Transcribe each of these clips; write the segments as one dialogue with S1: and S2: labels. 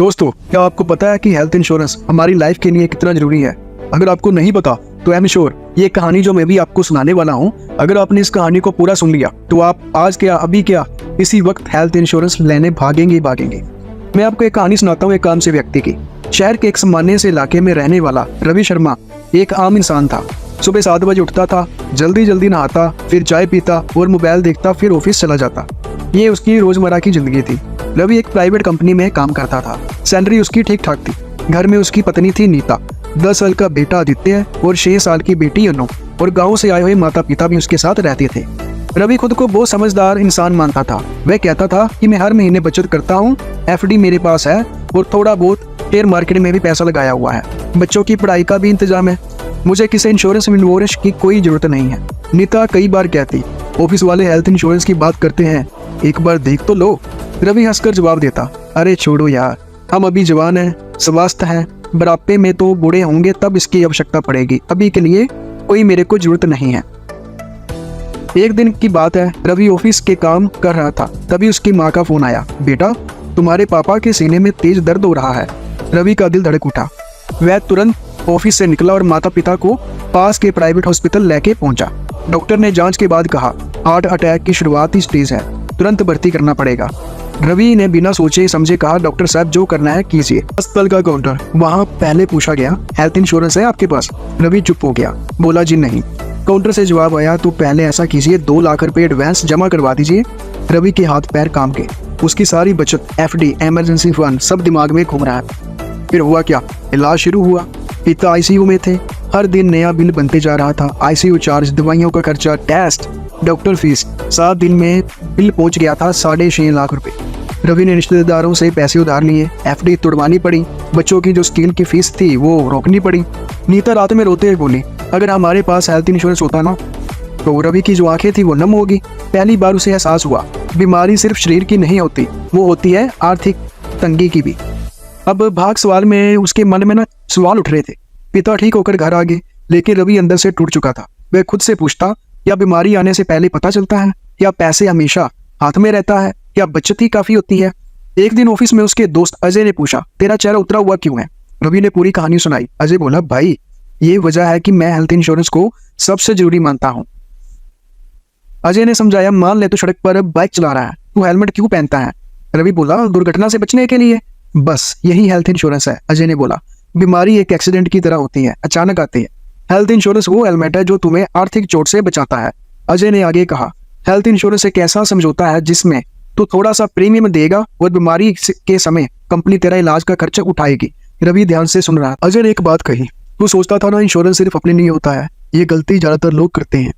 S1: दोस्तों, क्या आपको पता है कि हेल्थ इंश्योरेंस हमारी लाइफ के लिए कितना जरूरी है? अगर आपको नहीं पता तो आई एम श्योर ये कहानी जो मैं भी आपको सुनाने वाला हूँ, अगर आपने इस कहानी को पूरा सुन लिया तो आप आज क्या अभी क्या इसी वक्त हेल्थ इंश्योरेंस लेने भागेंगे ही भागेंगे। मैं आपको एक कहानी सुनाता हूँ एक आम से व्यक्ति की। शहर के एक सामान्य से इलाके में रहने वाला रवि शर्मा एक आम इंसान था। सुबह 7 बजे उठता था, जल्दी जल्दी नहाता, फिर चाय पीता और मोबाइल देखता, फिर ऑफिस चला जाता। ये उसकी रोजमर्रा की जिंदगी थी। रवि एक प्राइवेट कंपनी में काम करता था। सैलरी उसकी ठीक ठाक थी। घर में उसकी पत्नी थी नीता, 10 साल का बेटा आदित्य और 6 साल की बेटी अनु, और गांव से आए हुए माता पिता भी उसके साथ रहते थे। रवि खुद को बहुत समझदार इंसान मानता था। वह कहता था कि मैं हर महीने बचत करता हूँ, एफडी मेरे पास है और थोड़ा बहुत शेयर मार्केट में भी पैसा लगाया हुआ है। बच्चों की पढ़ाई का भी इंतजाम है। मुझे किसी इंश्योरेंस विश्योरेंस की कोई जरूरत नहीं है। नीता कई बार कहती, ऑफिस वाले हेल्थ इंश्योरेंस की बात करते हैं, एक बार देख तो लो। रवि हंसकर जवाब देता, अरे छोड़ो यार, हम अभी जवान हैं, स्वस्थ हैं, बुढ़ापे में तो बूढ़े होंगे तब इसकी आवश्यकता पड़ेगी, अभी के लिए कोई मेरे को जरूरत नहीं है। एक दिन की बात है, रवि ऑफिस के काम कर रहा था, तभी उसकी माँ का फोन आया, बेटा तुम्हारे पापा के सीने में तेज दर्द हो रहा है। रवि का दिल धड़क उठा। वह तुरंत ऑफिस से निकला और माता पिता को पास के प्राइवेट हॉस्पिटल लेके पहुंचा। डॉक्टर ने जांच के बाद कहा, हार्ट अटैक की शुरुआती स्टेज है, तुरंत भर्ती करना पड़ेगा। रवि ने बिना सोचे समझे कहा, डॉक्टर साहब जो करना है कीजिए। अस्पताल का काउंटर, वहाँ पहले पूछा गया, हेल्थ इंश्योरेंस है आपके पास? रवि चुप हो गया, बोला जी नहीं। काउंटर से जवाब आया, तो पहले ऐसा कीजिए, 2 लाख रुपए एडवांस जमा करवा दीजिए। रवि के हाथ पैर काम के। उसकी सारी बचत, एफडी, इमरजेंसी फंड सब दिमाग में घूम रहा है। फिर हुआ क्या? इलाज शुरू हुआ। पिता आईसीयू में थे। हर दिन नया बिल बनते जा रहा था। आईसीयू चार्ज, दवाइयों का खर्चा, टेस्ट, डॉक्टर फीस। 7 दिन में बिल पहुंच गया था 6.5 लाख रुपए। रवि ने रिश्तेदारों से पैसे उधार लिए, एफडी तोड़वानी पड़ी, बच्चों की जो स्कूल की फीस थी वो रोकनी पड़ी। नीता रात में रोते हुए बोली, अगर हमारे पास हेल्थ इंश्योरेंस होता ना तो रवि की जो आंखें थी वो नम होगी। पहली बार उसे एहसास हुआ, बीमारी सिर्फ शरीर की नहीं होती, वो होती है आर्थिक तंगी की भी। अब भाग सवाल में उसके मन में सवाल उठ रहे थे। पिता ठीक होकर घर आ गए, लेकिन रवि अंदर से टूट चुका था। वह खुद से पूछता, क्या बीमारी आने से पहले पता चलता है? या पैसे हमेशा हाथ में रहता है? या बचत ही काफी होती है? एक दिन ऑफिस में उसके दोस्त अजय ने पूछा, तेरा चेहरा उतरा हुआ क्यों है? रवि ने पूरी कहानी सुनाई। अजय बोला, भाई ये वजह है कि मैं हेल्थ इंश्योरेंस को सबसे जरूरी मानता हूँ। अजय ने समझाया, मान ले तो सड़क पर बाइक चला रहा है, तू हेलमेट क्यों पहनता है? रवि बोला, दुर्घटना से बचने के लिए। बस यही हेल्थ इंश्योरेंस है। अजय ने बोला, बीमारी एक एक्सीडेंट की तरह होती है, अचानक आती है। हेल्थ इंश्योरेंस वो हेलमेट है जो तुम्हें आर्थिक चोट से बचाता है। अजय ने आगे कहा, हेल्थ इंश्योरेंस एक ऐसा समझौता है जिसमें तू थोड़ा सा प्रीमियम देगा और बीमारी के समय कंपनी तेरा इलाज का खर्चा उठाएगी। रवि ध्यान से सुन रहा। अजय ने एक बात कही, तू सोचता था ना इंश्योरेंस सिर्फ अपने लिए होता है, ये गलती ज्यादातर लोग करते हैं।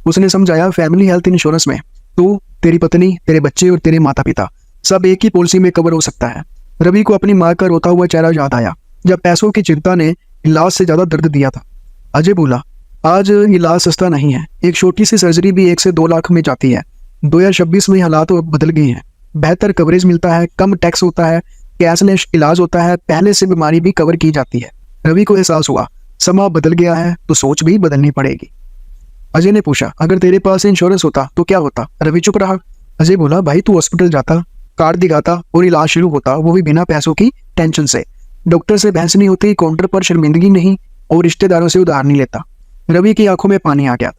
S1: उसने समझाया, फैमिली हेल्थ इंश्योरेंस में तू, तेरी पत्नी, तेरे बच्चे और तेरे माता पिता सब एक ही पॉलिसी में कवर हो सकता है। रवि को अपनी माँ का रोता हुआ चेहरा याद आया, जब पैसों की चिंता ने इलाज से ज्यादा दर्द दिया था। अजय बोला, आज इलाज सस्ता नहीं है, एक छोटी सी सर्जरी भी 1 से 2 लाख में जाती है। 2026 में हालात बदल गए हैं, बेहतर कवरेज मिलता है, कम टैक्स होता है, कैशलेस इलाज होता है, पहले से बीमारी भी कवर की जाती है। रवि को एहसास हुआ, समा बदल गया है तो सोच भी बदलनी पड़ेगी। अजय ने पूछा, अगर तेरे पास इंश्योरेंस होता तो क्या होता? रवि चुप रहा। अजय बोला, भाई तू हॉस्पिटल जाता, कार्ड दिखाता और इलाज शुरू होता, वो भी बिना पैसों की टेंशन से। डॉक्टर से बहस नहीं होती, काउंटर पर शर्मिंदगी नहीं और रिश्तेदारों से उधार नहीं लेता। रवि की आंखों में पानी आ गया।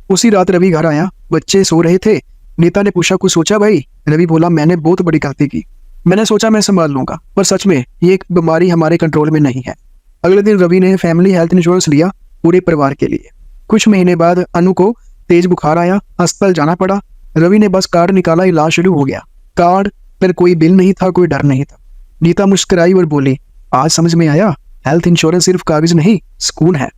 S1: उसी रात रवि घर आया, बच्चे सो रहे थे। नीता ने पूछा, कुछ सोचा भाई? रवि बोला, मैंने बहुत बड़ी गलती की। मैंने सोचा मैं संभाल लूंगा, पर सच में ये बीमारी हमारे कंट्रोल में नहीं है। अगले दिन रवि ने फैमिली हेल्थ इंश्योरेंस लिया, पूरे परिवार के लिए। कुछ महीने बाद अनु को तेज बुखार आया, अस्पताल जाना पड़ा। रवि ने बस कार्ड निकाला, इलाज शुरू हो गया। कार्ड पर कोई बिल नहीं था, कोई डर नहीं था। नीता मुस्कुराई और बोली, आज समझ में आया, हेल्थ इंश्योरेंस सिर्फ कागज नहीं, सुकून है।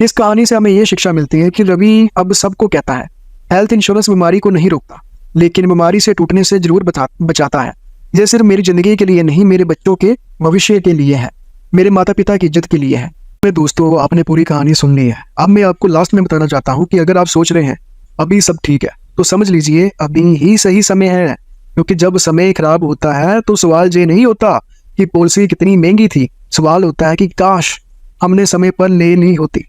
S1: इस कहानी से हमें यह शिक्षा मिलती है कि रवि अब सबको कहता है, हेल्थ इंश्योरेंस बीमारी को नहीं रोकता, लेकिन बीमारी से टूटने से जरूर बचाता है। यह सिर्फ मेरी जिंदगी के लिए नहीं, मेरे बच्चों के भविष्य के लिए है, मेरे माता पिता की इज्जत के लिए है। दोस्तों, आपने पूरी कहानी सुन ली है। अब मैं आपको लास्ट में बताना चाहता हूँ कि अगर आप सोच रहे हैं अभी सब ठीक है, तो समझ लीजिए अभी ही सही समय है, क्योंकि जब समय खराब होता है तो सवाल ये नहीं होता कि पॉलिसी कितनी महंगी थी, सवाल होता है कि काश हमने समय पर ले ली होती।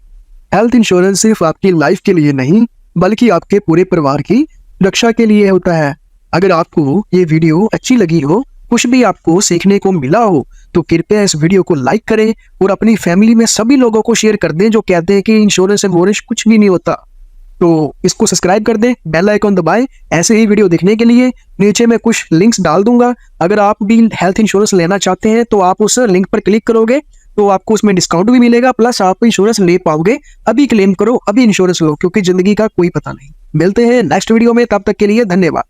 S1: हेल्थ इंश्योरेंस सिर्फ आपकी लाइफ के लिए नहीं, बल्कि आपके पूरे परिवार की रक्षा के लिए होता है। अगर आपको ये वीडियो अच्छी लगी हो कुछ भी आपको सीखने को मिला हो तो कृपया इस वीडियो को लाइक करें और अपनी फैमिली में सभी लोगों को शेयर कर दें जो कहते हैं कि इंश्योरेंस से वोरेंस कुछ भी नहीं होता। तो इसको सब्सक्राइब कर दें, बेल आइकॉन दबाएं ऐसे ही वीडियो देखने के लिए। नीचे मैं कुछ लिंक्स डाल दूंगा, अगर आप भी हेल्थ इंश्योरेंस लेना चाहते हैं तो आप उस लिंक पर क्लिक करोगे तो आपको उसमें डिस्काउंट भी मिलेगा, प्लस आप इंश्योरेंस ले पाओगे। अभी क्लेम करो, अभी इंश्योरेंस लो, क्योंकि जिंदगी का कोई पता नहीं। मिलते हैं नेक्स्ट वीडियो में, तब तक के लिए धन्यवाद।